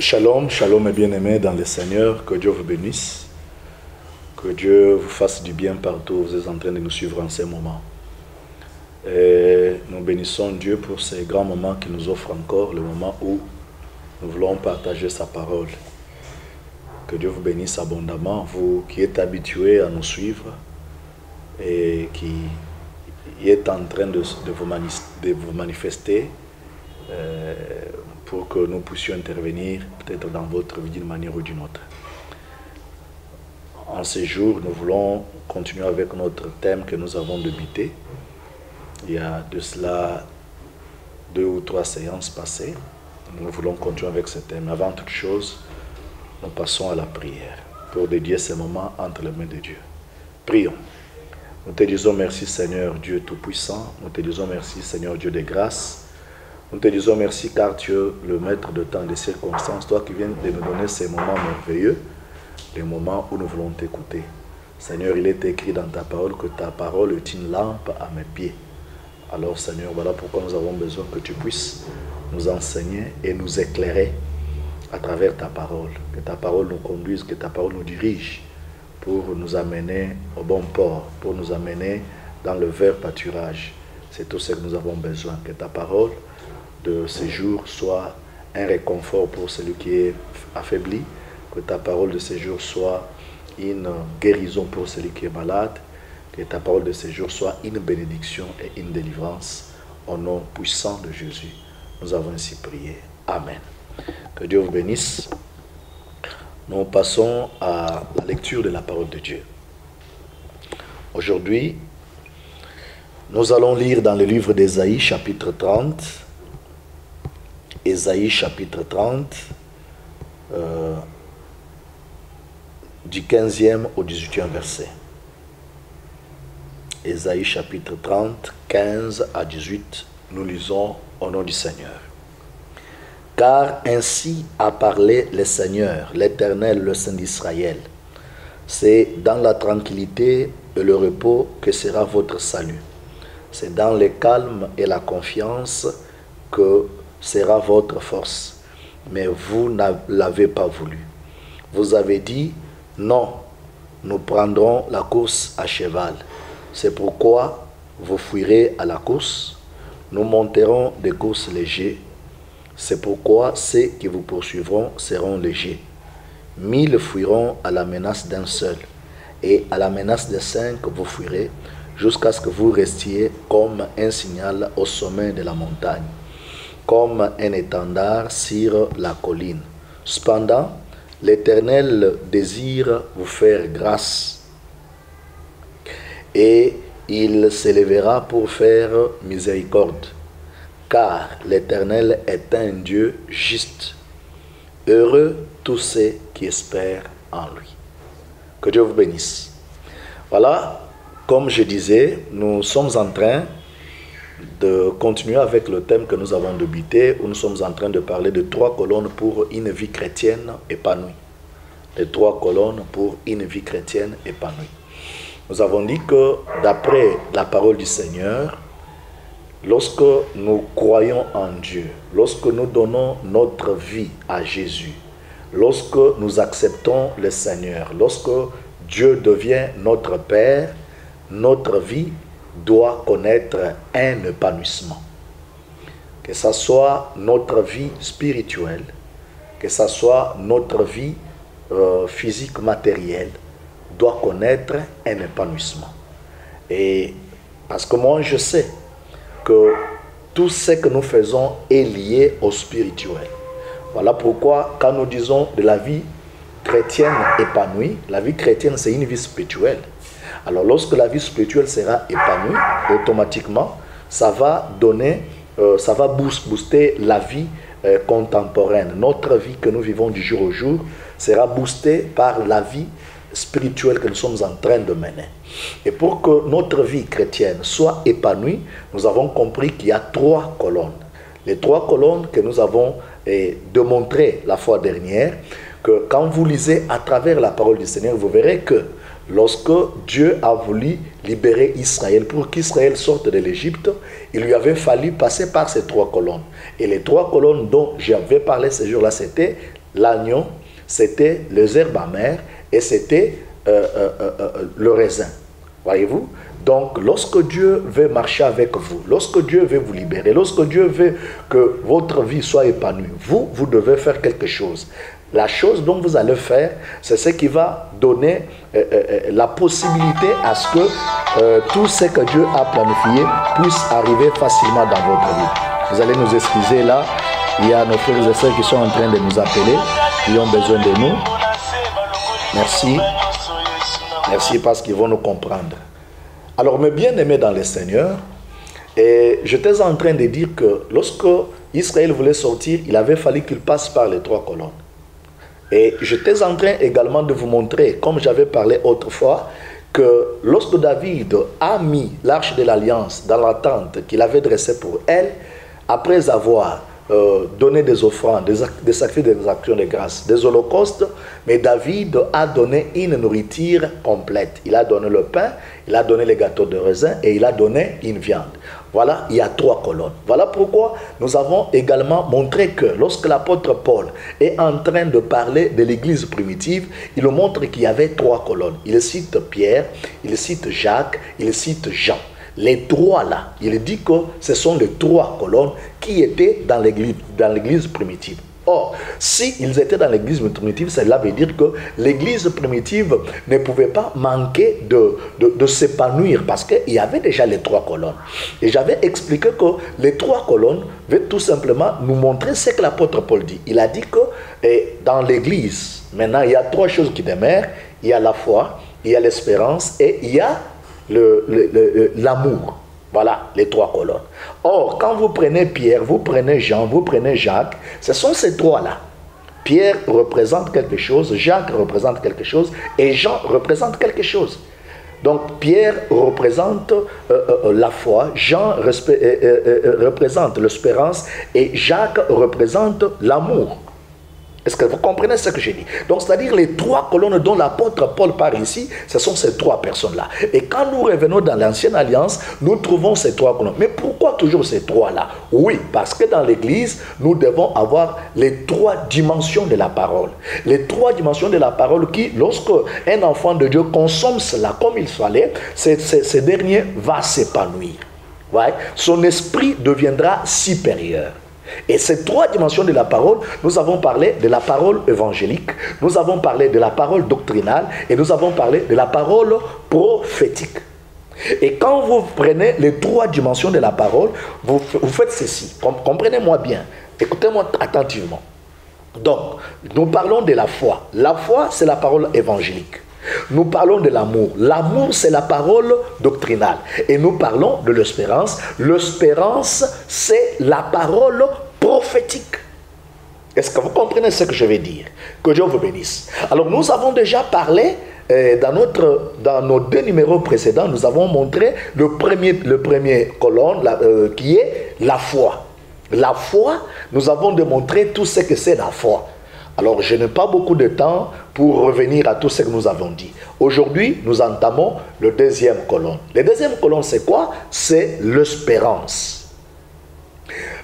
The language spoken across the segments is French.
Shalom, shalom et bien-aimés dans le Seigneur, que Dieu vous bénisse, que Dieu vous fasse du bien partout où vous êtes en train de nous suivre en ces moments. Et nous bénissons Dieu pour ces grands moments qu'il nous offre encore, le moment où nous voulons partager sa parole. Que Dieu vous bénisse abondamment, vous qui êtes habitués à nous suivre et qui êtes en train de vous manifester pour que nous puissions intervenir peut-être dans votre vie d'une manière ou d'une autre. En ces jours, nous voulons continuer avec notre thème que nous avons débuté. Il y a de cela 2 ou 3 séances passées. Nous voulons continuer avec ce thème. Avant toute chose, nous passons à la prière pour dédier ces moments entre les mains de Dieu. Prions. Nous te disons merci Seigneur Dieu Tout-Puissant. Nous te disons merci Seigneur Dieu des grâces. Nous te disons merci car tu es le maître de temps, des circonstances, toi qui viens de nous donner ces moments merveilleux, les moments où nous voulons t'écouter. Seigneur, il est écrit dans ta parole que ta parole est une lampe à mes pieds. Alors Seigneur, voilà pourquoi nous avons besoin que tu puisses nous enseigner et nous éclairer à travers ta parole. Que ta parole nous conduise, que ta parole nous dirige pour nous amener au bon port, pour nous amener dans le vert pâturage. C'est tout ce que nous avons besoin. Que ta parole de ce jour soit un réconfort pour celui qui est affaibli, que ta parole de ce jour soit une guérison pour celui qui est malade, que ta parole de ce jour soit une bénédiction et une délivrance au nom puissant de Jésus. Nous avons ainsi prié. Amen. Que Dieu vous bénisse. Nous passons à la lecture de la parole de Dieu. Aujourd'hui, nous allons lire dans le livre d'Ésaïe, chapitre 30, Ésaïe chapitre 30, du 15e au 18e verset. Ésaïe chapitre 30, 15 à 18, nous lisons au nom du Seigneur. Car ainsi a parlé le Seigneur, l'Éternel, le Saint d'Israël. C'est dans la tranquillité et le repos que sera votre salut. C'est dans le calme et la confiance que sera votre force, mais vous ne l'avez pas voulu. Vous avez dit, non, nous prendrons la course à cheval. C'est pourquoi vous fuirez à la course. Nous monterons des courses légers. C'est pourquoi ceux qui vous poursuivront seront légers. 1000 fuiront à la menace d'un seul, et à la menace de 5 vous fuirez, jusqu'à ce que vous restiez comme un signal au sommet de la montagne, comme un étendard sur la colline. Cependant, l'Éternel désire vous faire grâce, et il s'élèvera pour faire miséricorde, car l'Éternel est un Dieu juste. Heureux tous ceux qui espèrent en lui. Que Dieu vous bénisse. Voilà, comme je disais, nous sommes en train de continuer avec le thème que nous avons débuté, où nous sommes en train de parler de 3 colonnes pour une vie chrétienne épanouie. Les 3 colonnes pour une vie chrétienne épanouie. Nous avons dit que d'après la parole du Seigneur, lorsque nous croyons en Dieu, lorsque nous donnons notre vie à Jésus, lorsque nous acceptons le Seigneur, lorsque Dieu devient notre Père, notre vie doit connaître un épanouissement. Que ce soit notre vie spirituelle, que ce soit notre vie physique, matérielle, doit connaître un épanouissement. Et parce que moi je sais que tout ce que nous faisons est lié au spirituel. Voilà pourquoi quand nous disons de la vie chrétienne épanouie, la vie chrétienne c'est une vie spirituelle. Alors lorsque la vie spirituelle sera épanouie, automatiquement, ça va donner, ça va booster la vie contemporaine. Notre vie que nous vivons du jour au jour sera boostée par la vie spirituelle que nous sommes en train de mener. Et pour que notre vie chrétienne soit épanouie, nous avons compris qu'il y a 3 colonnes. Les 3 colonnes que nous avons démontrées la fois dernière, que quand vous lisez à travers la parole du Seigneur, vous verrez que lorsque Dieu a voulu libérer Israël, pour qu'Israël sorte de l'Égypte, il lui avait fallu passer par ces 3 colonnes. Et les 3 colonnes dont j'avais parlé ce jour-là, c'était l'agneau, c'était les herbes amères et c'était le raisin. Voyez-vous? Donc, lorsque Dieu veut marcher avec vous, lorsque Dieu veut vous libérer, lorsque Dieu veut que votre vie soit épanouie, vous devez faire quelque chose. La chose dont vous allez faire, c'est ce qui va donner la possibilité à ce que tout ce que Dieu a planifié puisse arriver facilement dans votre vie. Vous allez nous excuser là, il y a nos frères et sœurs qui sont en train de nous appeler, qui ont besoin de nous. Merci. Merci parce qu'ils vont nous comprendre. Alors, mes bien-aimés dans le Seigneur, et j'étais en train de dire que lorsque Israël voulait sortir, il avait fallu qu'il passe par les 3 colonnes. Et j'étais en train également de vous montrer, comme j'avais parlé autrefois, que lorsque David a mis l'arche de l'Alliance dans la tente qu'il avait dressée pour elle, après avoir donné des offrandes, des sacrifices, des actions de grâce, des holocaustes, mais David a donné une nourriture complète. Il a donné le pain, il a donné les gâteaux de raisin et il a donné une viande. Voilà, il y a 3 colonnes. Voilà pourquoi nous avons également montré que lorsque l'apôtre Paul est en train de parler de l'église primitive, il nous montre qu'il y avait 3 colonnes. Il cite Pierre, il cite Jacques, il cite Jean. Les 3 là, il dit que ce sont les 3 colonnes qui étaient dans l'église primitive. Or, s'ils étaient dans l'église primitive, cela veut dire que l'église primitive ne pouvait pas manquer de s'épanouir parce qu'il y avait déjà les 3 colonnes. Et j'avais expliqué que les 3 colonnes veulent tout simplement nous montrer ce que l'apôtre Paul dit. Il a dit que dans l'église, maintenant, il y a 3 choses qui demeurent. Il y a la foi, il y a l'espérance et il y a l'amour. Voilà les 3 colonnes. Or, quand vous prenez Pierre, vous prenez Jean, vous prenez Jacques, ce sont ces 3-là. Pierre représente quelque chose, Jacques représente quelque chose et Jean représente quelque chose. Donc, Pierre représente la foi, Jean représente l'espérance et Jacques représente l'amour. Est-ce que vous comprenez ce que j'ai dit? Donc, c'est-à-dire les 3 colonnes dont l'apôtre Paul parle ici, ce sont ces 3 personnes-là. Et quand nous revenons dans l'ancienne alliance, nous trouvons ces 3 colonnes. Mais pourquoi toujours ces 3-là? Oui, parce que dans l'église, nous devons avoir les 3 dimensions de la parole. Les 3 dimensions de la parole qui, lorsque un enfant de Dieu consomme cela comme il fallait, ce dernier va s'épanouir. Ouais? Son esprit deviendra supérieur. Et ces 3 dimensions de la parole, nous avons parlé de la parole évangélique, nous avons parlé de la parole doctrinale et nous avons parlé de la parole prophétique. Et quand vous prenez les 3 dimensions de la parole, vous faites ceci. Comprenez-moi bien, écoutez-moi attentivement. Donc, nous parlons de la foi. La foi, c'est la parole évangélique. Nous parlons de l'amour. L'amour, c'est la parole doctrinale. Et nous parlons de l'espérance. L'espérance, c'est la parole prophétique. Est-ce que vous comprenez ce que je vais dire? Que Dieu vous bénisse. Alors, nous avons déjà parlé, dans nos 2 numéros précédents, nous avons montré le premier colonne qui est la foi. La foi, nous avons démontré tout ce que c'est la foi. Alors, je n'ai pas beaucoup de temps pour revenir à tout ce que nous avons dit. Aujourd'hui, nous entamons le 2e colonne. Le 2e colonne, c'est quoi? C'est l'espérance.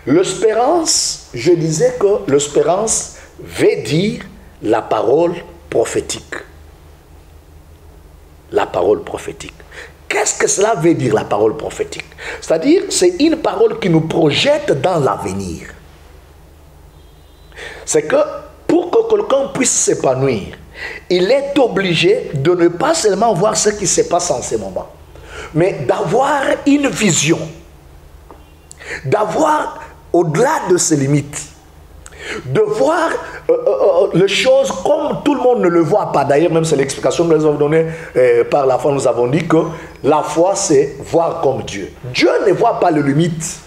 L'espérance, je disais que l'espérance veut dire la parole prophétique. La parole prophétique. Qu'est-ce que cela veut dire, la parole prophétique? C'est-à-dire, c'est une parole qui nous projette dans l'avenir. C'est que pour que quelqu'un puisse s'épanouir, il est obligé de ne pas seulement voir ce qui se passe en ce moment, mais d'avoir une vision, d'avoir au-delà de ses limites, de voir les choses comme tout le monde ne le voit pas. D'ailleurs, même c'est l'explication que nous avons donnée par la foi. Nous avons dit que la foi, c'est voir comme Dieu. Dieu ne voit pas les limites.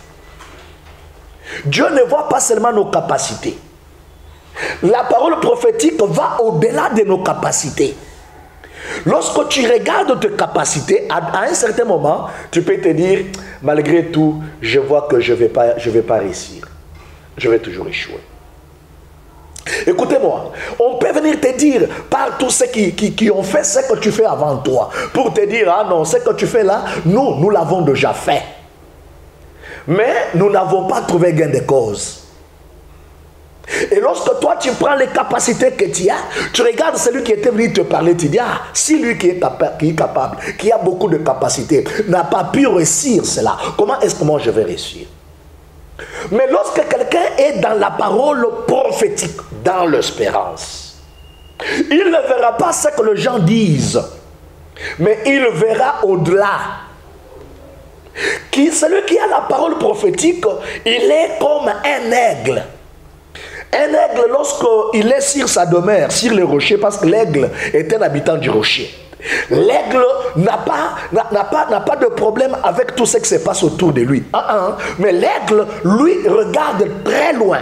Dieu ne voit pas seulement nos capacités. La parole prophétique va au-delà de nos capacités. Lorsque tu regardes tes capacités, à un certain moment, tu peux te dire, malgré tout, je vois que je vais pas réussir. Je vais toujours échouer. Écoutez-moi, on peut venir te dire par tous ceux qui ont fait ce que tu fais avant toi, pour te dire, ah non, ce que tu fais là, nous l'avons déjà fait. Mais nous n'avons pas trouvé gain de cause. Et lorsque toi tu prends les capacités que tu as, tu regardes celui qui était venu te parler, tu dis, ah, si lui qui est capable, qui a beaucoup de capacités, n'a pas pu réussir cela, comment est-ce que moi je vais réussir? Mais lorsque quelqu'un est dans la parole prophétique, dans l'espérance, il ne verra pas ce que les gens disent, mais il verra au-delà. Celui qui a la parole prophétique, il est comme un aigle. Un aigle, lorsqu'il est sur sa demeure, sur les rochers, parce que l'aigle est un habitant du rocher. L'aigle n'a pas de problème avec tout ce qui se passe autour de lui. Mais l'aigle, lui, regarde très loin.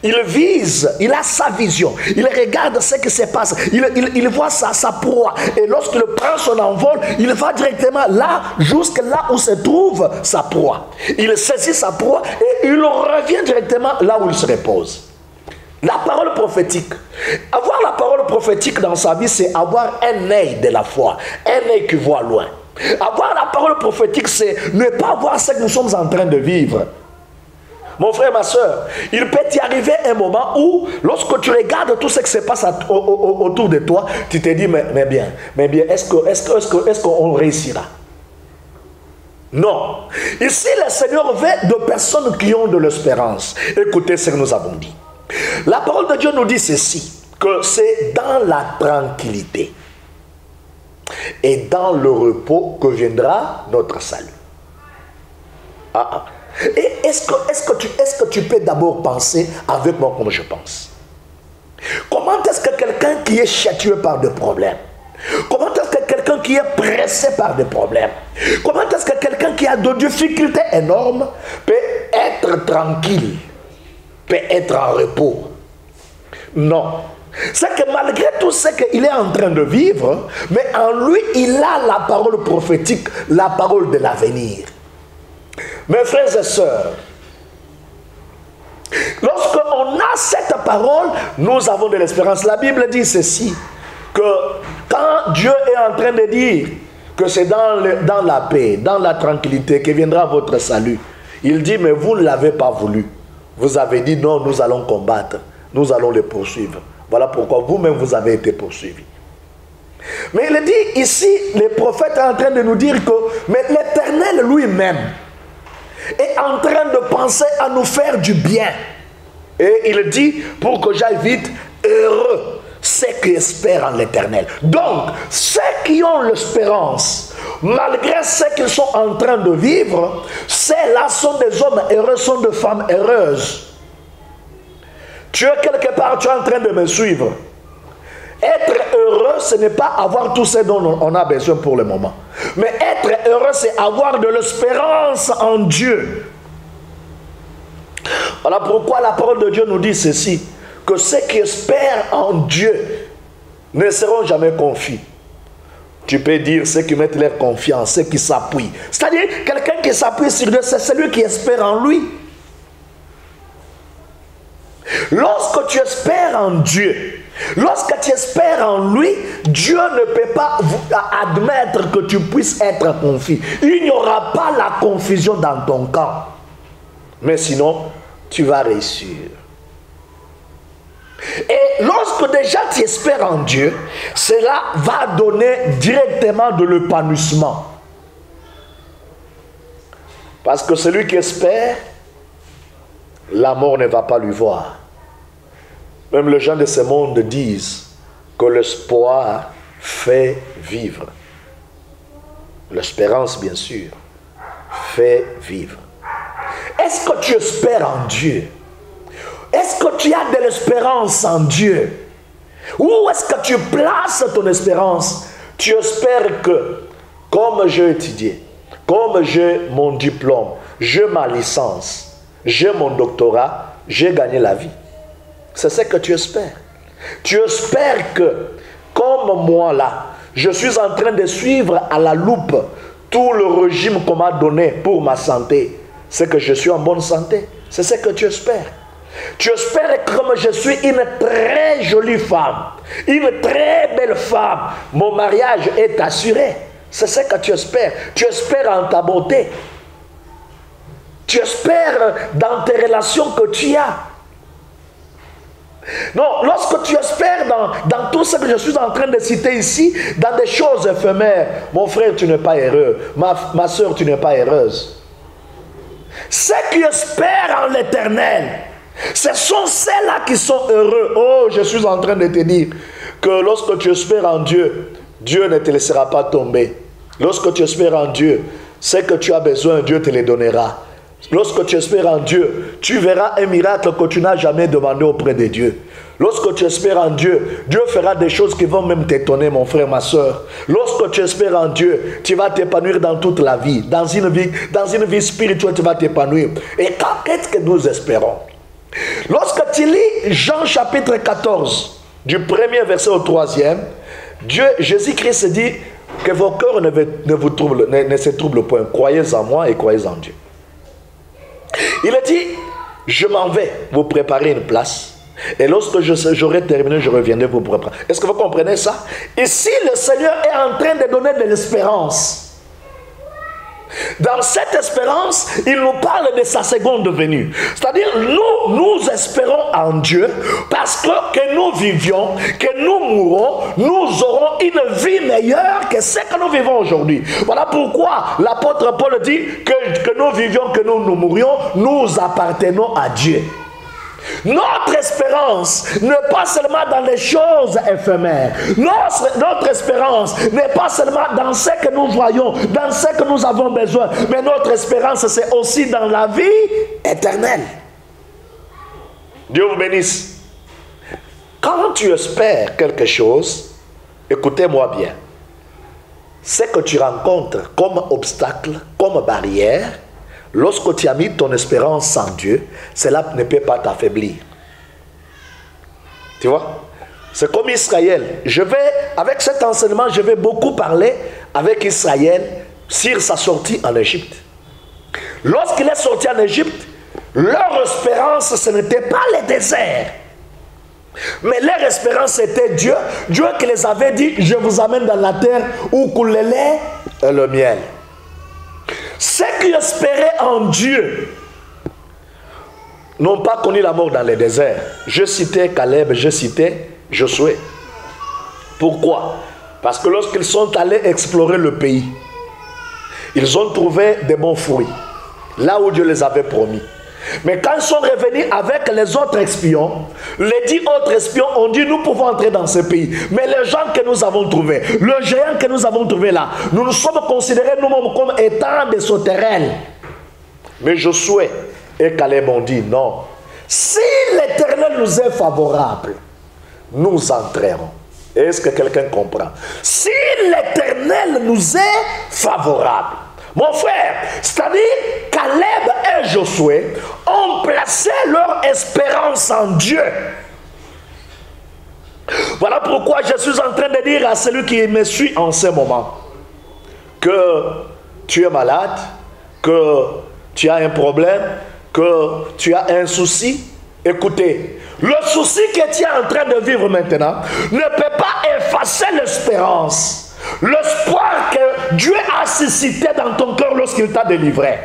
Il vise, il a sa vision. Il regarde ce qui se passe. Il voit sa proie. Et lorsqu'il prend son envol, il va directement là, jusque là où se trouve sa proie. Il saisit sa proie et il revient directement là où il se repose. La parole prophétique. Avoir la parole prophétique dans sa vie, c'est avoir un œil de la foi. Un œil qui voit loin. Avoir la parole prophétique, c'est ne pas voir ce que nous sommes en train de vivre. Mon frère, ma soeur, il peut y arriver un moment où, lorsque tu regardes tout ce qui se passe autour de toi, tu te dis, mais bien, est-ce qu'on réussira? Non. Ici, le Seigneur veut de personnes qui ont de l'espérance. Écoutez ce que nous avons dit. La parole de Dieu nous dit ceci, que c'est dans la tranquillité et dans le repos que viendra notre salut. Et est-ce que tu peux d'abord penser avec moi comme je pense? Comment est-ce que quelqu'un qui est châtié par des problèmes, comment est-ce que quelqu'un qui est pressé par des problèmes, comment est-ce que quelqu'un qui a de difficultés énormes peut être tranquille, peut être en repos? Non. C'est que malgré tout ce qu'il est en train de vivre, mais en lui, il a la parole prophétique, la parole de l'avenir. Mes frères et sœurs, lorsqu'on a cette parole, nous avons de l'espérance. La Bible dit ceci, que quand Dieu est en train de dire que c'est dans la paix, dans la tranquillité que viendra votre salut, il dit, mais vous ne l'avez pas voulu. Vous avez dit, non, nous allons combattre, nous allons les poursuivre. Voilà pourquoi vous-même vous avez été poursuivis. Mais il dit ici, le prophète est en train de nous dire que mais l'Éternel lui-même est en train de penser à nous faire du bien. Et il dit, pour que j'aille vite, heureux ceux qui espèrent en l'Éternel. Donc, ceux qui ont l'espérance, malgré ce qu'ils sont en train de vivre, ceux-là sont des hommes heureux, sont des femmes heureuses. Tu es quelque part, tu es en train de me suivre. Être heureux, ce n'est pas avoir tout ce dont on a besoin pour le moment. Mais être heureux, c'est avoir de l'espérance en Dieu. Voilà pourquoi la parole de Dieu nous dit ceci, que ceux qui espèrent en Dieu ne seront jamais confus. Tu peux dire ceux qui mettent leur confiance, ceux qui s'appuient. C'est-à-dire, quelqu'un qui s'appuie sur Dieu, c'est celui qui espère en lui. Lorsque tu espères en Dieu, lorsque tu espères en lui, Dieu ne peut pas admettre que tu puisses être confus. Il n'y aura pas la confusion dans ton camp. Mais sinon, tu vas réussir. Et lorsque déjà tu espères en Dieu, cela va donner directement de l'épanouissement. Parce que celui qui espère, la mort ne va pas lui voir. Même les gens de ce monde disent que l'espoir fait vivre. L'espérance, bien sûr, fait vivre. Est-ce que tu espères en Dieu? Est-ce que tu as de l'espérance en Dieu? Où est-ce que tu places ton espérance? Tu espères que, comme j'ai étudié, comme j'ai mon diplôme, j'ai ma licence, j'ai mon doctorat, j'ai gagné la vie. C'est ce que tu espères. Tu espères que, comme moi là, je suis en train de suivre à la loupe tout le régime qu'on m'a donné pour ma santé. C'est que je suis en bonne santé. C'est ce que tu espères. Tu espères que comme je suis une très jolie femme, une très belle femme, mon mariage est assuré. C'est ce que tu espères. Tu espères en ta beauté. Tu espères dans tes relations que tu as. Non, lorsque tu espères dans tout ce que je suis en train de citer ici, dans des choses éphémères, mon frère, tu n'es pas heureux. Ma soeur, tu n'es pas heureuse. Ceux qui espèrent en l'Éternel, ce sont ceux-là qui sont heureux. Oh, je suis en train de te dire que lorsque tu espères en Dieu, Dieu ne te laissera pas tomber. Lorsque tu espères en Dieu, ce que tu as besoin, Dieu te le donnera. Lorsque tu espères en Dieu, tu verras un miracle que tu n'as jamais demandé auprès de Dieu. Lorsque tu espères en Dieu, Dieu fera des choses qui vont même t'étonner, mon frère, ma soeur. Lorsque tu espères en Dieu, tu vas t'épanouir dans toute la vie. Dans une vie spirituelle, tu vas t'épanouir. Et qu'est-ce que nous espérons? Lorsque tu lis Jean chapitre 14, du premier verset au 3e, Jésus-Christ dit que vos cœurs ne se troublent point. Croyez en moi et croyez en Dieu. Il a dit, je m'en vais vous préparer une place. Et lorsque j'aurai terminé, je reviendrai vous préparer. Est-ce que vous comprenez ça? Ici, le Seigneur est en train de donner de l'espérance. Dans cette espérance, il nous parle de sa seconde venue. C'est-à-dire, nous espérons en Dieu parce que nous vivions, que nous mourrons, nous aurons une vie meilleure que ce que nous vivons aujourd'hui. Voilà pourquoi l'apôtre Paul dit que nous vivions, que nous mourions, nous appartenons à Dieu. Notre espérance n'est pas seulement dans les choses éphémères. Notre espérance n'est pas seulement dans ce que nous voyons, dans ce que nous avons besoin, mais notre espérance, c'est aussi dans la vie éternelle. Dieu vous bénisse. Quand tu espères quelque chose, écoutez-moi bien, ce que tu rencontres comme obstacle, comme barrière, lorsque tu as mis ton espérance en Dieu, cela ne peut pas t'affaiblir. Tu vois? C'est comme Israël. Avec cet enseignement, je vais beaucoup parler avec Israël sur sa sortie en Égypte. Lorsqu'il est sorti en Égypte, leur espérance, ce n'était pas le désert. Mais leur espérance, c'était Dieu. Dieu qui les avait dit, je vous amène dans la terre où coule le lait et le miel. Ceux qui espéraient en Dieu n'ont pas connu la mort dans le désert. Je citais Caleb, je citais Josué. Pourquoi? Parce que lorsqu'ils sont allés explorer le pays, ils ont trouvé des bons fruits, là où Dieu les avait promis. Mais quand ils sont revenus avec les autres espions, les 10 autres espions ont dit, nous pouvons entrer dans ce pays. Mais les gens que nous avons trouvés, le géant que nous avons trouvé là, nous sommes considérés nous-mêmes comme étant des sauterelles. Mais Josué et Caleb ont dit, non, si l'Éternel nous est favorable, nous entrerons. Est-ce que quelqu'un comprend? Si l'Éternel nous est favorable, mon frère, c'est-à-dire Caleb et Josué ont placé leur espérance en Dieu. Voilà pourquoi je suis en train de dire à celui qui me suit en ce moment que tu es malade, que tu as un problème, que tu as un souci. Écoutez, le souci que tu es en train de vivre maintenant ne peut pas effacer l'espérance. L'espoir que Dieu a suscité dans ton cœur lorsqu'il t'a délivré.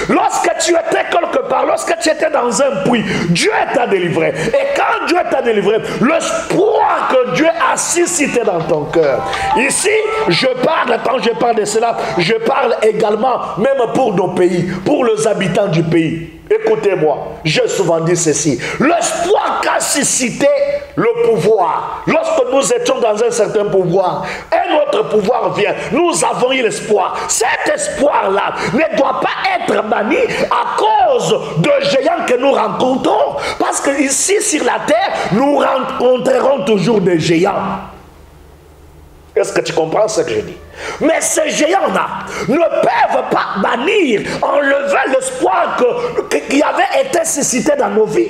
Lorsque tu étais quelque part, lorsque tu étais dans un puits, Dieu t'a délivré. Et quand Dieu t'a délivré, l'espoir que Dieu a suscité dans ton cœur. Ici, quand je parle de cela, je parle également même pour nos pays, pour les habitants du pays. Écoutez-moi, j'ai souvent dit ceci. L'espoir qu'a suscité le pouvoir. Lorsque nous étions dans un certain pouvoir, un autre pouvoir vient. Nous avons eu l'espoir. Cet espoir-là ne doit pas être banni à cause de géants que nous rencontrons. Parce que ici, sur la terre, nous rencontrerons toujours des géants. Est-ce que tu comprends ce que je dis? Mais ces géants-là ne peuvent pas bannir, enlever l'espoir qui avait été suscité dans nos vies.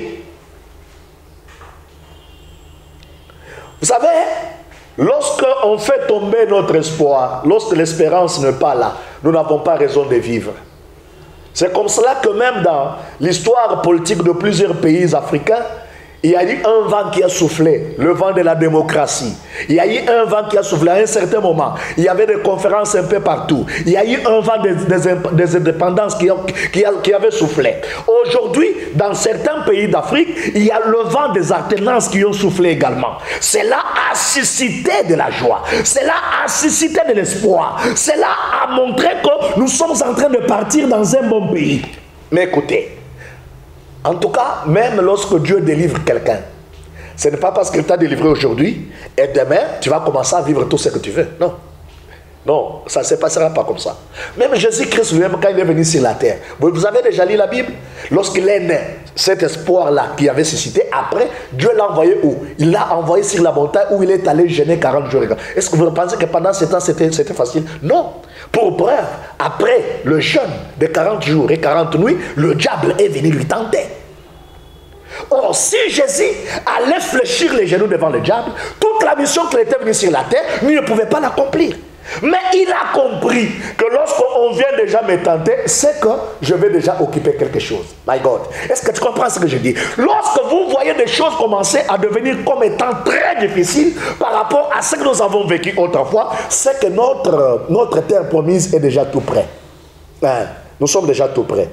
Vous savez, lorsqu'on fait tomber notre espoir, lorsque l'espérance n'est pas là, nous n'avons pas raison de vivre. C'est comme cela que même dans l'histoire politique de plusieurs pays africains, Il y a eu un vent qui a soufflé, le vent de la démocratie. Il y a eu un vent qui a soufflé à un certain moment. Il y avait des conférences un peu partout. Il y a eu un vent des indépendances qui avait soufflé. Aujourd'hui, dans certains pays d'Afrique, il y a le vent des alternances qui ont soufflé également. Cela a suscité de la joie. Cela a suscité de l'espoir. Cela a montré que nous sommes en train de partir dans un bon pays. Mais écoutez, en tout cas, même lorsque Dieu délivre quelqu'un, ce n'est pas parce qu'il t'a délivré aujourd'hui et demain, tu vas commencer à vivre tout ce que tu veux. Non. Non, ça ne se passera pas comme ça. Même Jésus-Christ lui-même, quand il est venu sur la terre, vous avez déjà lu la Bible? Lorsqu'il est né, cet espoir-là qui avait suscité, après, Dieu l'a envoyé où? Il l'a envoyé sur la montagne où il est allé jeûner 40 jours. Est-ce que vous pensez que pendant ce temps, c'était facile? Non. Pour preuve, après le jeûne de 40 jours et 40 nuits, le diable est venu lui tenter. Or, si Jésus allait fléchir les genoux devant le diable, toute la mission qu'il était venu sur la terre, il ne pouvait pas l'accomplir. Mais il a compris que lorsqu'on vient déjà me tenter, c'est que je vais déjà occuper quelque chose. My God. Est-ce que tu comprends ce que je dis? Lorsque vous voyez des choses commencer à devenir comme étant très difficiles par rapport à ce que nous avons vécu autrefois, c'est que notre terre promise est déjà tout près. Hein? Nous sommes déjà tout près.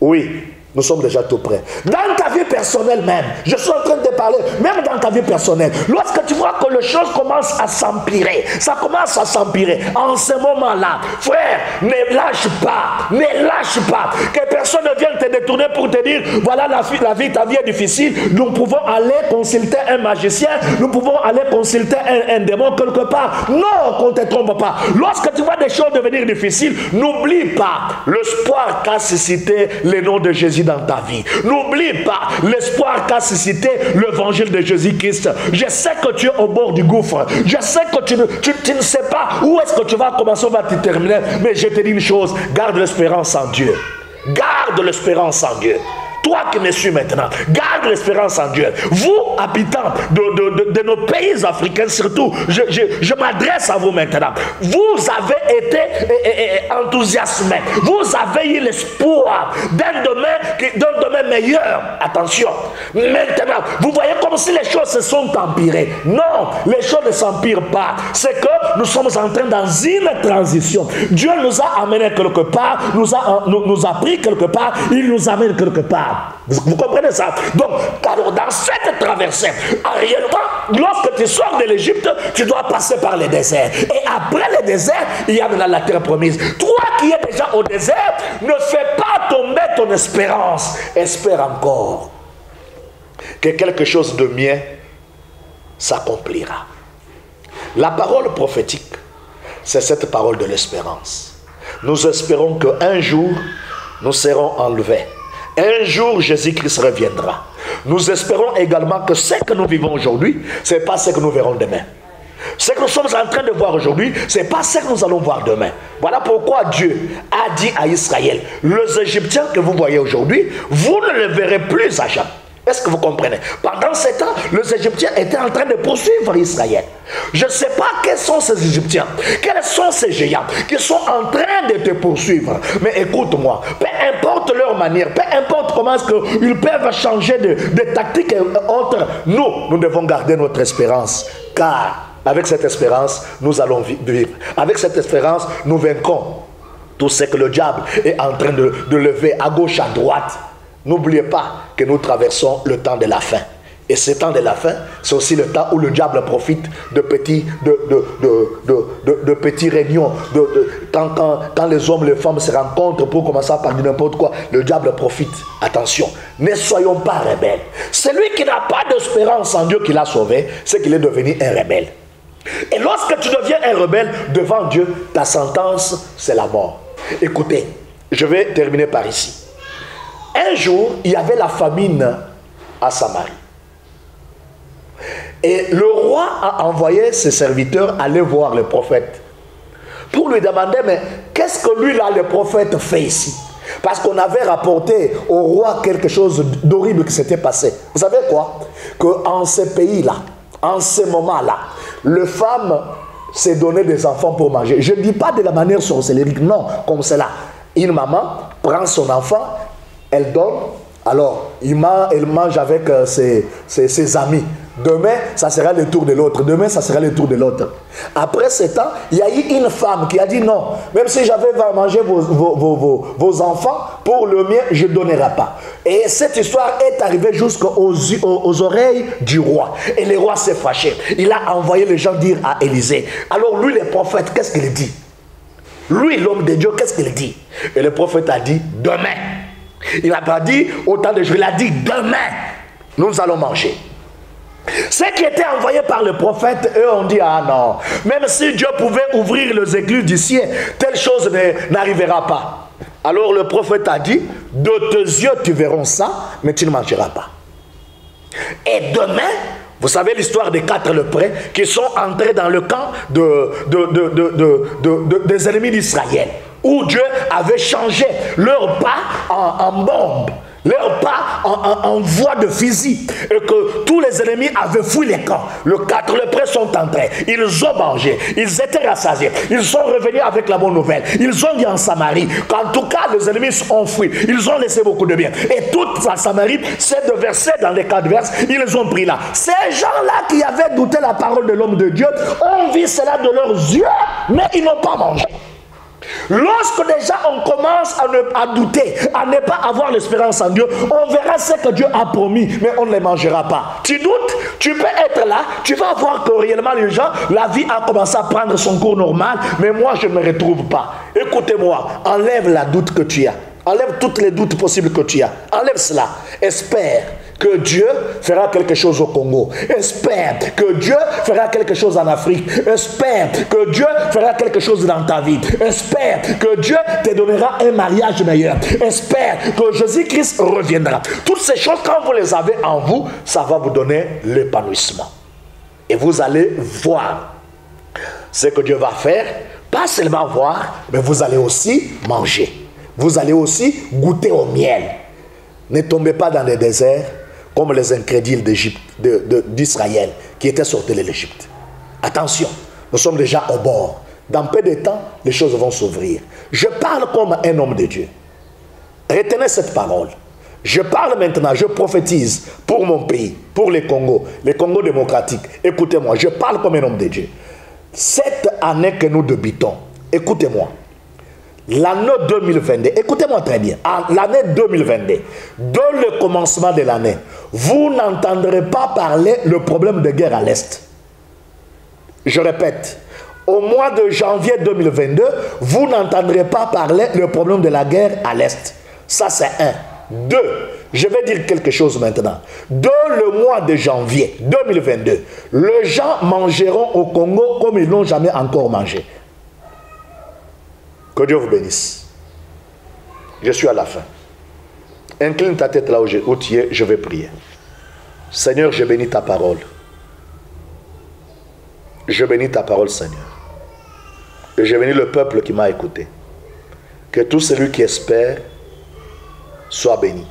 Oui. Nous sommes déjà tout près. Dans ta vie personnelle même, je suis en train de te parler, même dans ta vie personnelle, lorsque tu vois que les choses commencent à s'empirer, ça commence à s'empirer, en ce moment-là, frère, ne lâche pas, que personne ne vienne te détourner pour te dire, voilà ta vie est difficile, nous pouvons aller consulter un magicien, nous pouvons aller consulter un démon quelque part. Non, qu'on ne te trompe pas. Lorsque tu vois des choses devenir difficiles, n'oublie pas l'espoir qu'a suscité le nom de Jésus dans ta vie. N'oublie pas l'espoir qu'a suscité l'évangile de Jésus-Christ. Je sais que tu es au bord du gouffre. Je sais que tu ne sais pas où est-ce que tu vas commencer, on va te terminer. Mais je te dis une chose, garde l'espérance en Dieu. Garde l'espérance en Dieu. Toi qui me suis maintenant, garde l'espérance en Dieu. Vous, habitants de nos pays africains surtout, je m'adresse à vous maintenant. Vous avez été enthousiasmés. Vous avez eu l'espoir d'un demain meilleur. Attention. Maintenant, vous voyez comme si les choses se sont empirées. Non, les choses ne s'empirent pas. C'est que nous sommes entrés dans une transition. Dieu nous a amenés quelque part, nous a pris quelque part, il nous amène quelque part. Vous comprenez ça? Donc, alors dans cette traversée, réellement, lorsque tu sors de l'Égypte, tu dois passer par le désert. Et après le désert, il y a maintenant la terre promise. Toi qui es déjà au désert, ne fais pas tomber ton espérance. Espère encore que quelque chose de mieux s'accomplira. La parole prophétique, c'est cette parole de l'espérance. Nous espérons qu'un jour, nous serons enlevés. Un jour, Jésus-Christ reviendra. Nous espérons également que ce que nous vivons aujourd'hui, ce n'est pas ce que nous verrons demain. Ce que nous sommes en train de voir aujourd'hui, ce n'est pas ce que nous allons voir demain. Voilà pourquoi Dieu a dit à Israël, les Égyptiens que vous voyez aujourd'hui, vous ne les verrez plus à jamais. Est-ce que vous comprenez? Pendant ce temps, les Égyptiens étaient en train de poursuivre Israël. Je ne sais pas quels sont ces Égyptiens, quels sont ces géants qui sont en train de te poursuivre. Mais écoute-moi, peu importe leur manière, peu importe comment est-ce qu'ils peuvent changer de tactique et autres, nous devons garder notre espérance. Car avec cette espérance, nous allons vivre. Avec cette espérance, nous vaincrons tout ce que le diable est en train de lever à gauche, à droite. N'oubliez pas que nous traversons le temps de la fin. Et ce temps de la fin, c'est aussi le temps où le diable profite de petits réunions. Quand les hommes et les femmes se rencontrent pour commencer à parler n'importe quoi, le diable profite. Attention, ne soyons pas rebelles. Celui qui n'a pas d'espérance en Dieu qui l'a sauvé, c'est qu'il est devenu un rebelle. Et lorsque tu deviens un rebelle devant Dieu, ta sentence, c'est la mort. Écoutez, je vais terminer par ici. Un jour, il y avait la famine à Samarie. Et le roi a envoyé ses serviteurs aller voir le prophète pour lui demander, mais qu'est-ce que lui là, le prophète, fait ici? Parce qu'on avait rapporté au roi quelque chose d'horrible qui s'était passé. Vous savez quoi? Qu'en ce pays-là, en ce moment-là, les femmes s'est donné des enfants pour manger. Je ne dis pas de la manière sorcellerie, non, comme cela. Une maman prend son enfant, elle donne Alors, elle mange avec ses amis. Demain, ça sera le tour de l'autre. Demain, ça sera le tour de l'autre. Après ce temps, il y a eu une femme qui a dit non. Même si j'avais mangé vos enfants, pour le mien, je ne donnerai pas. Et cette histoire est arrivée jusqu'aux oreilles du roi. Et le roi s'est fâché. Il a envoyé les gens dire à Élisée. Alors lui, le prophète, qu'est-ce qu'il dit? Lui, l'homme de Dieu, qu'est-ce qu'il dit? Et le prophète a dit demain. Il n'a pas dit autant de jours. Il a dit demain, nous allons manger. Ceux qui étaient envoyés par le prophète, eux ont dit ah non, même si Dieu pouvait ouvrir les écluses du ciel, telle chose n'arrivera pas. Alors le prophète a dit, de tes yeux tu verras ça, mais tu ne mangeras pas. Et demain, vous savez l'histoire des 4 lépreux qui sont entrés dans le camp des ennemis d'Israël, où Dieu avait changé leur pas en bombe, leur pas en voie de fusil, et que tous les ennemis avaient fui les camps. Les 4 lépreux sont entrés, ils ont mangé, ils étaient rassasiés, ils sont revenus avec la bonne nouvelle, ils ont dit en Samarie qu'en tout cas les ennemis ont fui, ils ont laissé beaucoup de biens, et toute la Samarie s'est déversée dans les 4 versets, ils ont pris là. Ces gens-là qui avaient douté la parole de l'homme de Dieu ont vu cela de leurs yeux, mais ils n'ont pas mangé. Lorsque déjà on commence à douter, à ne pas avoir l'espérance en Dieu, on verra ce que Dieu a promis, mais on ne les mangera pas. Tu doutes, tu peux être là, tu vas voir que réellement les gens, la vie a commencé à prendre son cours normal, mais moi je ne me retrouve pas. Écoutez-moi, enlève la doute que tu as, enlève toutes les doutes possibles que tu as, enlève cela, espère que Dieu fera quelque chose au Congo. Espère que Dieu fera quelque chose en Afrique. Espère que Dieu fera quelque chose dans ta vie. Espère que Dieu te donnera un mariage meilleur. Espère que Jésus-Christ reviendra. Toutes ces choses, quand vous les avez en vous, ça va vous donner l'épanouissement. Et vous allez voir ce que Dieu va faire. Pas seulement voir, mais vous allez aussi manger. Vous allez aussi goûter au miel. Ne tombez pas dans le désert comme les incrédules d'Israël qui étaient sortis de l'Égypte. Attention, nous sommes déjà au bord. Dans peu de temps, les choses vont s'ouvrir. Je parle comme un homme de Dieu. Retenez cette parole. Je parle maintenant, je prophétise pour mon pays, pour le Congo démocratique. Écoutez-moi, je parle comme un homme de Dieu. Cette année que nous débutons, écoutez-moi, l'année 2022, écoutez-moi très bien, l'année 2022, dans le commencement de l'année, vous n'entendrez pas parler le problème de guerre à l'Est. Je répète, au mois de janvier 2022, vous n'entendrez pas parler le problème de la guerre à l'Est. Ça c'est 1. 2, je vais dire quelque chose maintenant. Dans le mois de janvier 2022, les gens mangeront au Congo comme ils n'ont jamais encore mangé. Que Dieu vous bénisse. Je suis à la fin. Incline ta tête là où tu es, je vais prier. Seigneur, je bénis ta parole. Je bénis ta parole, Seigneur. Et je bénis le peuple qui m'a écouté. Que tout celui qui espère soit béni.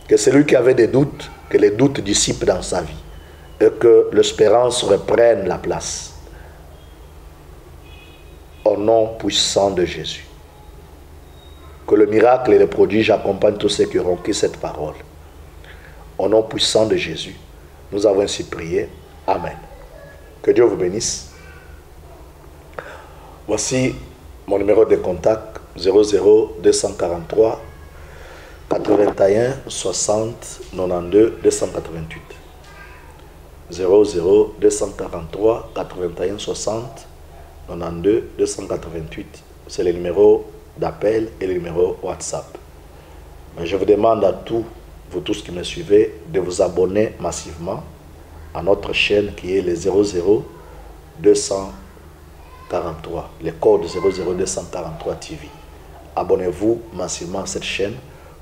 Que celui qui avait des doutes, que les doutes dissipent dans sa vie. Et que l'espérance reprenne la place. Au nom puissant de Jésus. Que le miracle et le prodige accompagnent tous ceux qui auront pris cette parole. Au nom puissant de Jésus, nous avons ainsi prié. Amen. Que Dieu vous bénisse. Voici mon numéro de contact 00 243 81 60 92 288. 00 243 81 60 92 288. C'est le numéro d'appel et le numéro WhatsApp. Mais je vous demande à vous tous qui me suivez, de vous abonner massivement à notre chaîne qui est le 00 243, le code 00 243 TV. Abonnez-vous massivement à cette chaîne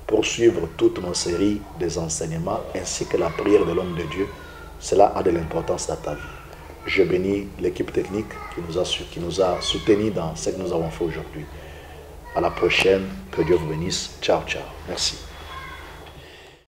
pour suivre toutes nos séries des enseignements ainsi que la prière de l'homme de Dieu. Cela a de l'importance dans ta vie. Je bénis l'équipe technique qui nous a soutenus dans ce que nous avons fait aujourd'hui. À la prochaine. Que Dieu vous bénisse. Ciao, ciao. Merci.